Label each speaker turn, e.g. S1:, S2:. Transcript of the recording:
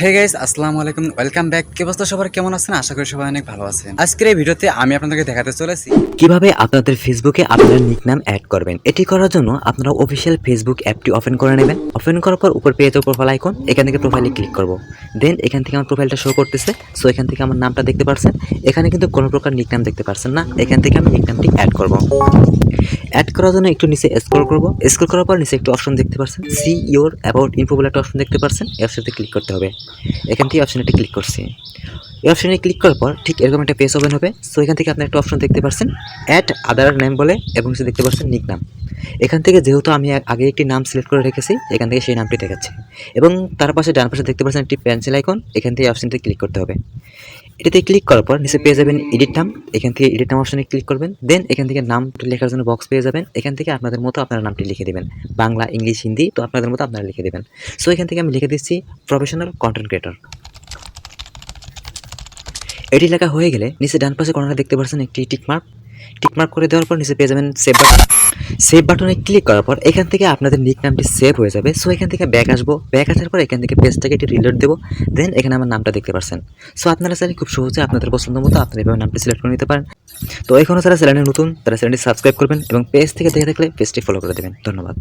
S1: Hey guys, আসসালামু আলাইকুম, welcome back. কি অবস্থা সবার, কেমন আছেন? আশা করি সবাই অনেক ভালো আছেন। আজকের এই ভিডিওতে আমি আপনাদেরকে দেখাতে চলেছি
S2: কিভাবে আপনাদের ফেসবুকে আপনার নিকনাম অ্যাড করবেন। এটি করার জন্য আপনারা অফিসিয়াল ফেসবুক অ্যাপটি ওপেন করে নেবেন। ওপেন করার পর উপর পেয়ে যাবে প্রোফাইল আইকন, এখান থেকে প্রোফাইলে ক্লিক করব। দেন এখান থেকে আমার প্রোফাইলটা শো করতেছে। সো এখান থেকে আমার নামটা দেখতে পাচ্ছেন। এখানে কিন্তু কোনো প্রকার নিকনাম দেখতে পাচ্ছেন না। এখান থেকে আমি নিকনামটি অ্যাড করব। অ্যাড করার জন্য একটু নিচে স্ক্রল করব। স্ক্রল করার পর নিচে একটু অপশন দেখতে পাচ্ছেন, সি ইওর অ্যাবাউট ইনফো বলে একটা অপশন দেখতে পাচ্ছেন। এই অপশনতে ক্লিক করতে হবে। এখান থেকে অপশনটি ক্লিক করছি। এই অপশনে ক্লিক করার পর ঠিক এরকম একটা পেজ ওপেন হবে। সো এখান থেকে আপনি একটা অপশন দেখতে পাচ্ছেন, অ্যাড আদার নেম বলে, এবং সে দেখতে পাচ্ছেন নিকনাম। এখান থেকে যেহেতু আমি আগে একটি নাম সিলেক্ট করে রেখেছি, এখান থেকে সেই নামটি দেখাচ্ছে। এবং তার পাশে ডান পাশে দেখতে পাচ্ছেন একটি পেন্সিল আইকন, এখান থেকে অপশনটি ক্লিক করতে হবে। এটাতে ক্লিক করার পর নিচে পেয়ে যাবেন এডিট নাম, এখান থেকে এডিট নাম অপশনে ক্লিক করবেন। দেন এখান থেকে নামটি লেখার জন্য বক্স পেয়ে যাবেন। এখান থেকে আপনাদের মতো আপনার নামটি লিখে দেবেন, বাংলা, ইংলিশ, হিন্দি, তো আপনাদের মতো আপনারা লিখে দেবেন। সো এখান থেকে আমি লিখে দিচ্ছি প্রফেশনাল কন্টেন্ট ক্রিয়েটর। এটি লেখা হয়ে গেলে নিচে ডান পাশে কর্নারে দেখতে পাচ্ছেন একটি টিকমার্ক। টিকমার্ক করে দেওয়ার পর নিচে পেয়ে যাবেন সেভ বাটন। সেভ বাটনে ক্লিক করার পর এখান থেকে আপনাদের নিক নামটি সেভ হয়ে যাবে। সো এখান থেকে ব্যাক আসবো। ব্যাক আসার পর এখান থেকে পেজটাকে একটি রিলোড দেবো। দেন এখানে আমার নামটা দেখতে পাচ্ছেন। সো আপনারা চাইলে খুব সহজে আপনাদের পছন্দ মতো আপনারা এভাবে নামটি সিলেক্ট করে নিতে পারেন। তো এখনও যারা চ্যানেলে নতুন তারা চ্যানেলটি সাবস্ক্রাইব করবেন এবং পেজ থেকে দেখে থাকলে পেজটি ফলো করে দেবেন। ধন্যবাদ।